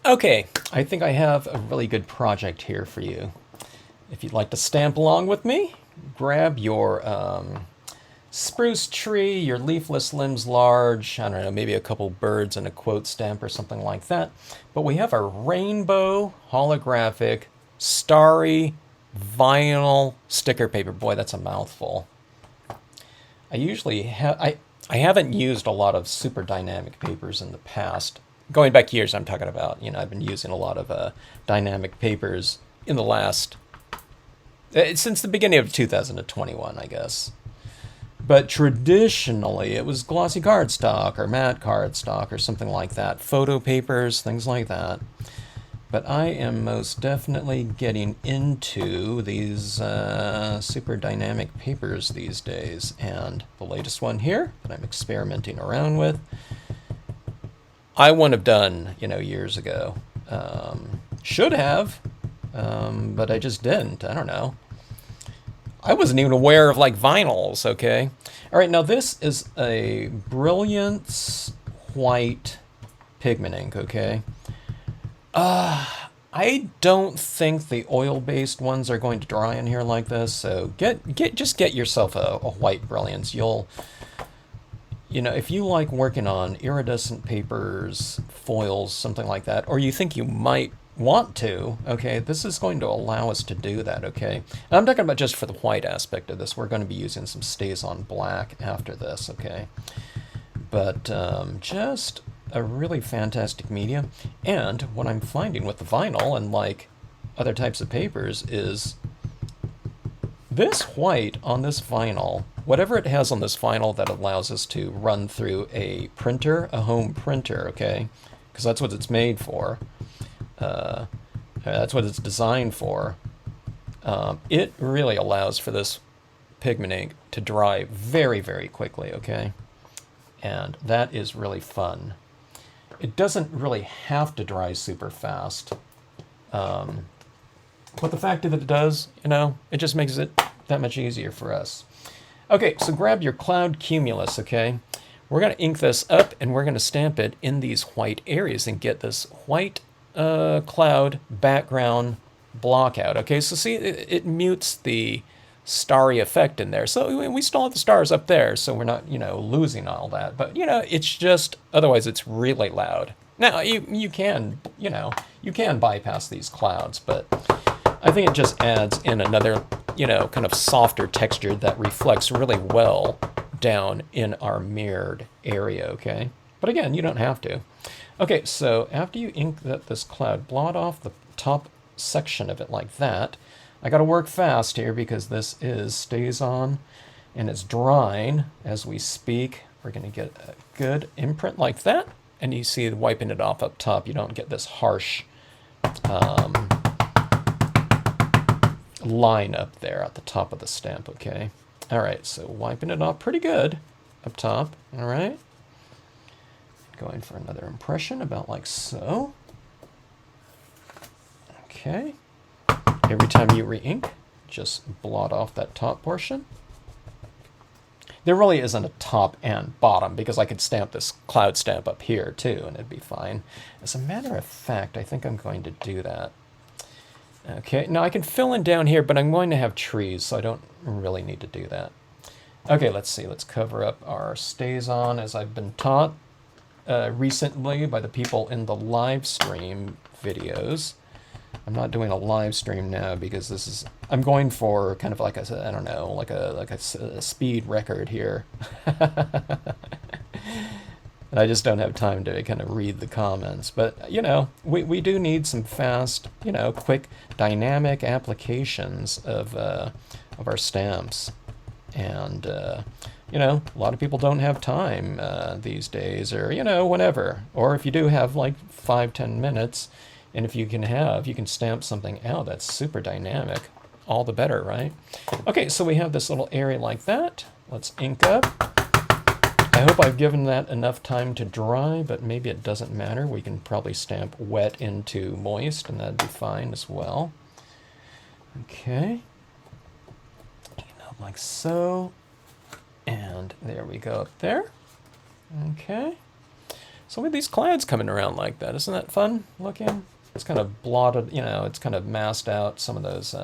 Okay, I think I have a really good project here for you. If you'd like to stamp along with me, grab your spruce tree, your leafless limbs large, I don't know, maybe a couple birds and a quote stamp or something like that. But we have our rainbow holographic starry vinyl sticker paper. Boy, that's a mouthful. I haven't used a lot of super dynamic papers in the past. Going back years, I'm talking about. I've been using a lot of dynamic papers in the last since the beginning of 2021, I guess. But traditionally, it was glossy cardstock or matte cardstock or something like that, photo papers, things like that. But I am most definitely getting into these super dynamic papers these days. And the latest one here that I'm experimenting around with, I wouldn't have done, years ago. Should have, but I just didn't. I don't know. I wasn't even aware of like vinyls, okay? All right, now this is a Brilliance white pigment ink, okay? I don't think the oil-based ones are going to dry in here like this, so just get yourself a white Brilliance. If you like working on iridescent papers, foils, something like that, or you think you might want to, okay, this is going to allow us to do that, okay? And I'm talking about just for the white aspect of this. We're going to be using some StazOn black after this, okay? But just a really fantastic medium. And what I'm finding with the vinyl and like other types of papers is this white on this vinyl, whatever it has on this vinyl that allows us to run through a printer, a home printer, okay? Because that's what it's made for. That's what it's designed for. It really allows for this pigment ink to dry very, very quickly, okay? And that is really fun. It doesn't really have to dry super fast. But the fact that it does, it just makes it that much easier for us. Okay, so grab your cloud cumulus, okay? We're going to ink this up and we're going to stamp it in these white areas and get this white cloud background block out. Okay, so see, it mutes the starry effect in there. So we still have the stars up there, so we're not, losing all that. But, it's just, otherwise it's really loud. Now, you can bypass these clouds, but I think it just adds in another, kind of softer texture that reflects really well down in our mirrored area, okay? But again, you don't have to. Okay, so after you ink this cloud, blot off the top section of it like that. I got to work fast here because this is StazOn and it's drying as we speak. We're going to get a good imprint like that. And you see wiping it off up top, you don't get this harsh line up there at the top of the stamp, okay? All right, so wiping it off pretty good up top, all right? Going for another impression about like so. Okay. Every time you re-ink, just blot off that top portion. There really isn't a top and bottom because I could stamp this cloud stamp up here too and it'd be fine. As a matter of fact, I think I'm going to do that. Okay, now I can fill in down here, but I'm going to have trees, so I don't really need to do that. Okay, let's see. Let's cover up our StazOn as I've been taught recently by the people in the live stream videos. I'm not doing a live stream now because I'm going for kind of like I don't know, like a speed record here. And I just don't have time to kind of read the comments. But, we do need some fast, quick, dynamic applications of our stamps. And, a lot of people don't have time these days or, whenever. Or if you do have like 5-10 minutes, and if you can stamp something out that's super dynamic, all the better, right? Okay, so we have this little area like that. Let's ink up. I hope I've given that enough time to dry, but maybe it doesn't matter. We can probably stamp wet into moist, and that'd be fine as well. Okay. Like so. And there we go up there. Okay. So with these clouds coming around like that, isn't that fun looking? It's kind of blotted, you know, it's kind of masked out some of those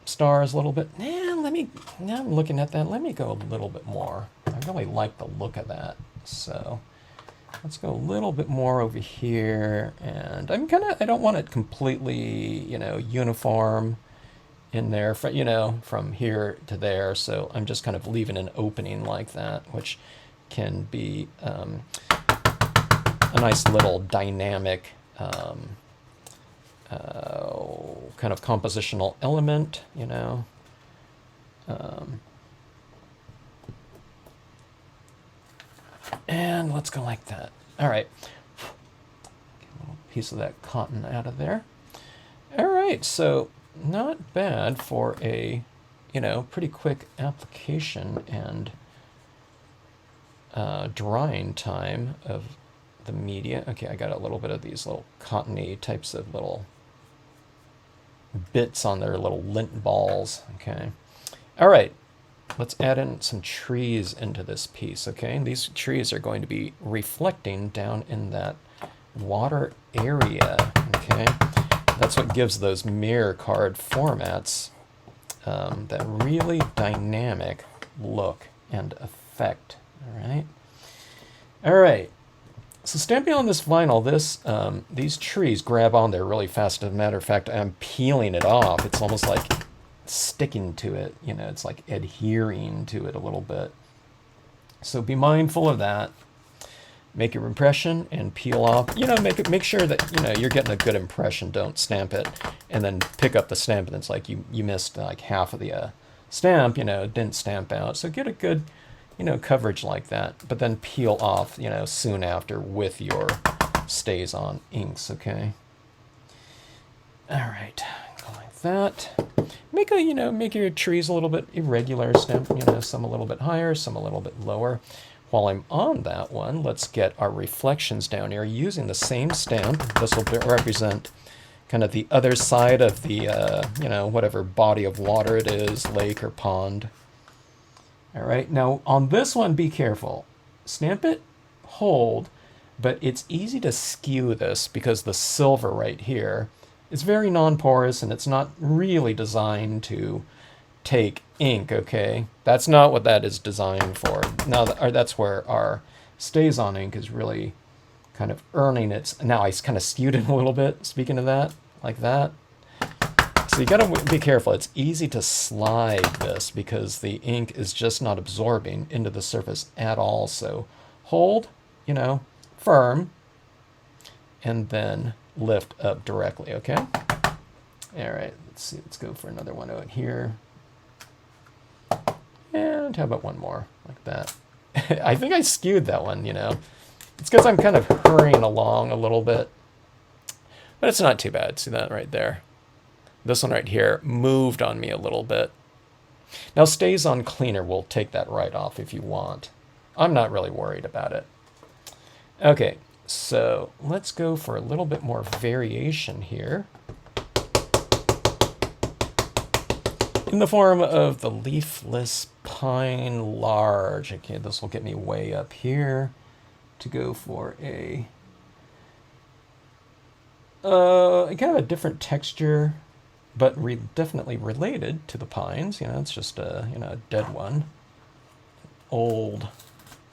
stars a little bit. Now I'm looking at that. Let me go a little bit more. I really like the look of that. So let's go a little bit more over here. And I don't want it completely, you know, uniform in there, from here to there. So I'm just kind of leaving an opening like that, which can be a nice little dynamic kind of compositional element, you know. And let's go like that. All right. Get a little piece of that cotton out of there. All right, so not bad for a, you know, pretty quick application and drying time of the media. Okay, I got a little bit of these little cottony types of little bits on their little lint balls. Okay. All right. Let's add in some trees into this piece. Okay. And these trees are going to be reflecting down in that water area. Okay. That's what gives those mirror card formats that really dynamic look and effect. All right. All right. So stamping on this vinyl, these trees grab on there really fast. As a matter of fact, I'm peeling it off. It's almost like sticking to it. You know, it's like adhering to it a little bit. So be mindful of that. Make your impression and peel off. You know, make sure that, you know, you're getting a good impression. Don't stamp it and then pick up the stamp and it's like you missed like half of the stamp. You know, it didn't stamp out. So get a good, you know, coverage like that, but then peel off, you know, soon after with your stays on inks. Okay. All right, go like that. Make your trees a little bit irregular. Stamp, you know, some a little bit higher, some a little bit lower. While I'm on that one, let's get our reflections down here using the same stamp. This will represent kind of the other side of the, you know, whatever body of water it is, lake or pond. All right, now on this one, be careful. Stamp it, hold, but it's easy to skew this because the silver right here is very non-porous and it's not really designed to take ink, okay? That's not what that is designed for. Now, that's where our stays on ink is really kind of earning its... Now I kind of skewed it a little bit, speaking of that, like that. So you gotta be careful. It's easy to slide this because the ink is just not absorbing into the surface at all. So hold, you know, firm, and then lift up directly, okay? All right, let's see. Let's go for another one out here. And how about one more like that? I think I skewed that one, you know. It's because I'm kind of hurrying along a little bit, but it's not too bad. See that right there? This one right here moved on me a little bit. Now stays on cleaner will take that right off if you want. I'm not really worried about it. Okay, so let's go for a little bit more variation here. In the form of the leafless pine large. Okay, this will get me way up here to go for a kind of a different texture, but definitely related to the pines. You know, it's just a, you know, a dead one. Old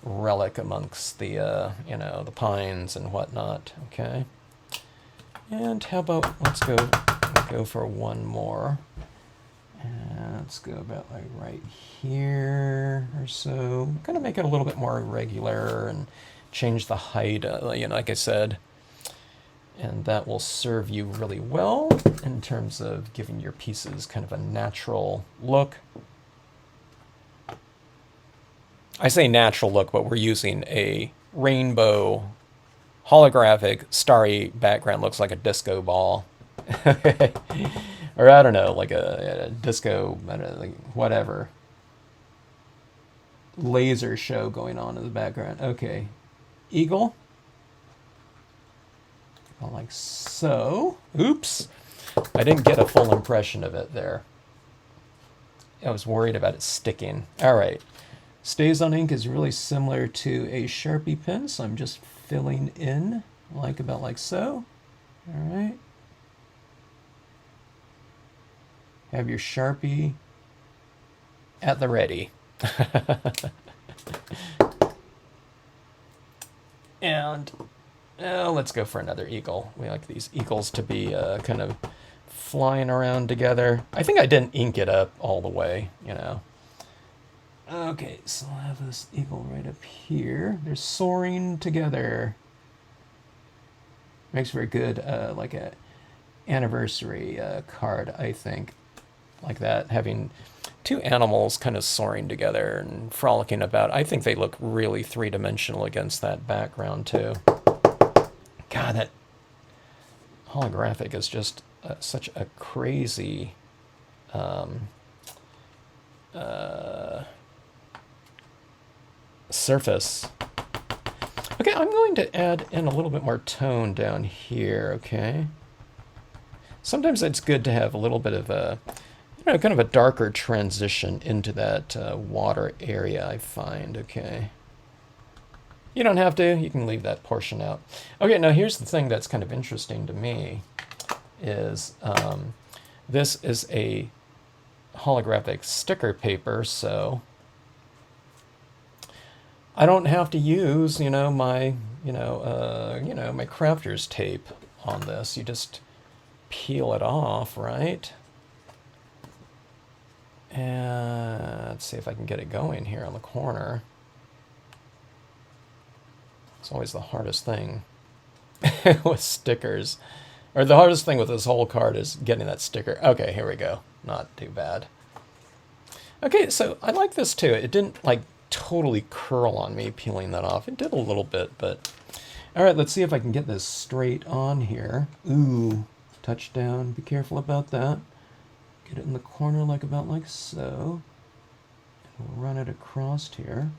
relic amongst the, you know, the pines and whatnot. Okay. And how about, let's go for one more. And let's go about like right here or so. Kind of make it a little bit more irregular and change the height, you know, like I said. And that will serve you really well in terms of giving your pieces kind of a natural look. I say natural look, but we're using a rainbow holographic starry background. Looks like a disco ball. Or I don't know, like a disco, I don't know, like whatever. Laser show going on in the background. Okay. Eagle. Like so. Oops. I didn't get a full impression of it there. I was worried about it sticking. All right. Stays on ink is really similar to a Sharpie pen, so I'm just filling in like about like so. All right. Have your Sharpie at the ready. And let's go for another eagle. We like these eagles to be kind of flying around together. I think I didn't ink it up all the way, you know. Okay, so I'll have this eagle right up here. They're soaring together. Makes for a good, like a anniversary card, I think. Like that, having two animals kind of soaring together and frolicking about. I think they look really three-dimensional against that background, too. God, that holographic is just such a crazy surface. Okay, I'm going to add in a little bit more tone down here, okay? Sometimes it's good to have a little bit of a, you know, kind of a darker transition into that water area, I find, okay? You don't have to, you can leave that portion out. Okay, now here's the thing that's kind of interesting to me is this is a holographic sticker paper, so I don't have to use, you know, my, my crafter's tape on this. You just peel it off, right? And let's see if I can get it going here on the corner. It's always the hardest thing with stickers. Or the hardest thing with this whole card is getting that sticker. Okay, here we go. Not too bad. Okay, so I like this too. It didn't like totally curl on me peeling that off. It did a little bit, but... All right, let's see if I can get this straight on here. Ooh, touchdown. Be careful about that. Get it in the corner like about like so. And we'll run it across here.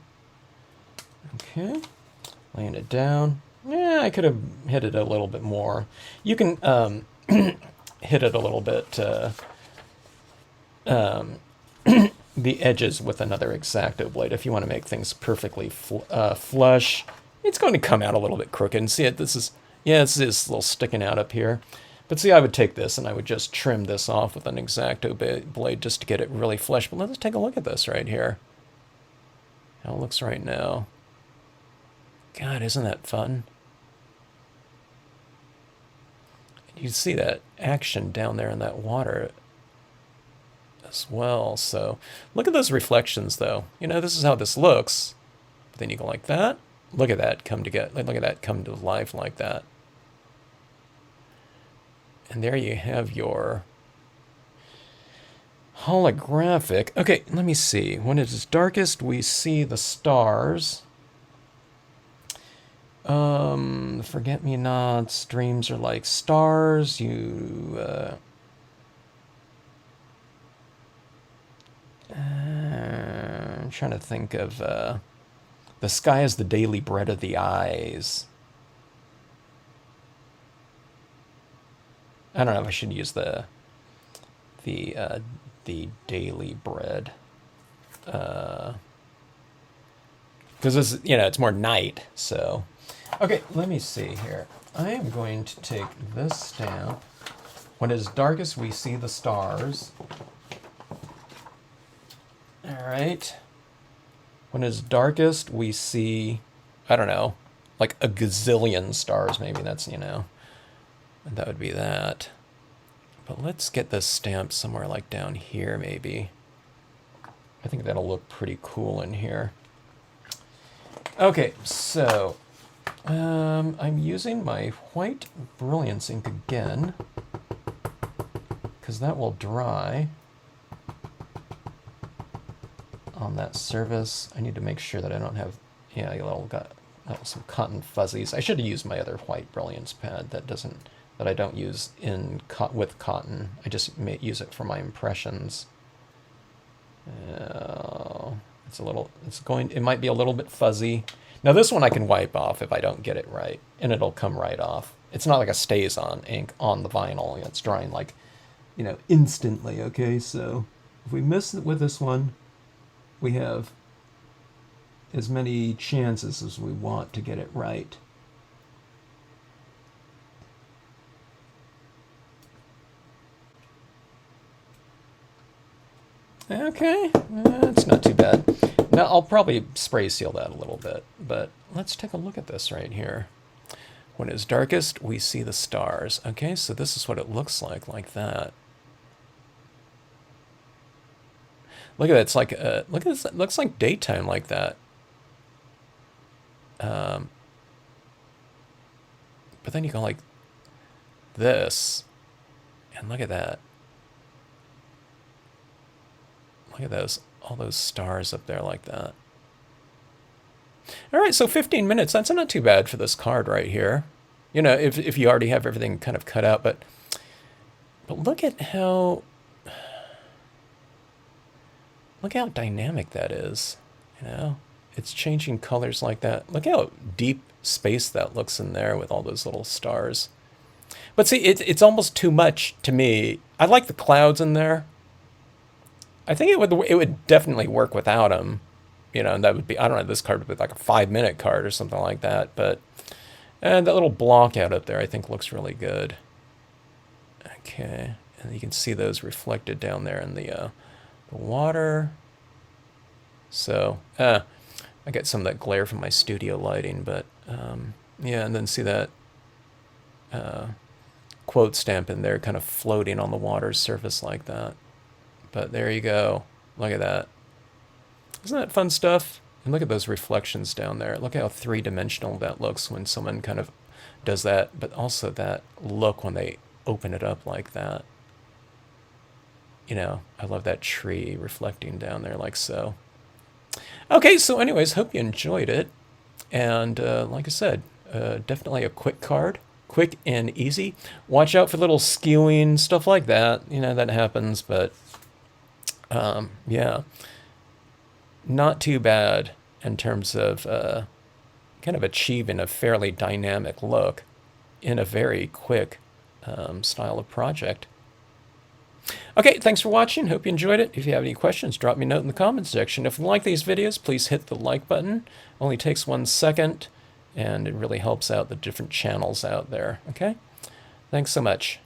Okay. Laying it down. Yeah, I could have hit it a little bit more. You can hit it a little bit, the edges with another X-Acto blade if you want to make things perfectly flush. It's going to come out a little bit crooked. And see it, this is, yeah, it's a little sticking out up here. But see, I would take this and I would just trim this off with an X-Acto blade just to get it really flush. But let's take a look at this right here. How it looks right now. God, isn't that fun? You see that action down there in that water as well. So look at those reflections, though. You know, this is how this looks. But then you go like that. Look at that come together. Look at that come to life like that. And there you have your holographic. Okay, let me see. When it is darkest, we see the stars. Forget-me-nots, dreams are like stars. I'm trying to think of, the sky is the daily bread of the eyes. I don't know if I should use the daily bread. Because this, you know, it's more night, so. Okay, let me see here. I am going to take this stamp. When it is darkest, we see the stars. All right. When it is darkest, we see, I don't know, like a gazillion stars. Maybe that's, you know, that would be that. But let's get this stamp somewhere like down here, maybe. I think that'll look pretty cool in here. Okay, so I'm using my white Brilliance ink again, because that will dry on that surface. I need to make sure that I don't have, yeah, got some cotton fuzzies. I should have used my other white Brilliance pad that I don't use with cotton. I just use it for my impressions. It might be a little bit fuzzy. Now this one I can wipe off if I don't get it right, and it'll come right off. It's not like a stays on ink on the vinyl. It's drying like, you know, instantly, okay? So if we miss it with this one, we have as many chances as we want to get it right. Okay, that's not too bad. Now, I'll probably spray seal that a little bit, but let's take a look at this right here. When it's darkest, we see the stars. Okay, so this is what it looks like that. Look at it, it's like, look at this, it looks like daytime like that. But then you go like this, and look at that. Look at those, all those stars up there like that. All right, so 15 minutes, that's not too bad for this card right here. You know, if you already have everything kind of cut out, but look at how, look how dynamic that is, you know? It's changing colors like that. Look how deep space that looks in there with all those little stars. But see, it's almost too much to me. I like the clouds in there. I think it would definitely work without them, you know, and that would be, I don't know, this card would be like a 5-minute card or something like that, but, and that little block out up there I think looks really good. Okay, and you can see those reflected down there in the water. So, I get some of that glare from my studio lighting, but, yeah, and then see that quote stamp in there kind of floating on the water's surface like that. But there you go. Look at that. Isn't that fun stuff? And look at those reflections down there. Look how three-dimensional that looks when someone kind of does that, but also that look when they open it up like that. You know, I love that tree reflecting down there like so. Okay, so anyways, hope you enjoyed it. And like I said, definitely a quick card. Quick and easy. Watch out for little skewing, stuff like that. You know, that happens, but yeah, not too bad in terms of kind of achieving a fairly dynamic look in a very quick style of project. Okay, thanks for watching. Hope you enjoyed it. If you have any questions, drop me a note in the comments section. If you like these videos, please hit the like button. Only takes 1 second, and it really helps out the different channels out there. Okay? Thanks so much.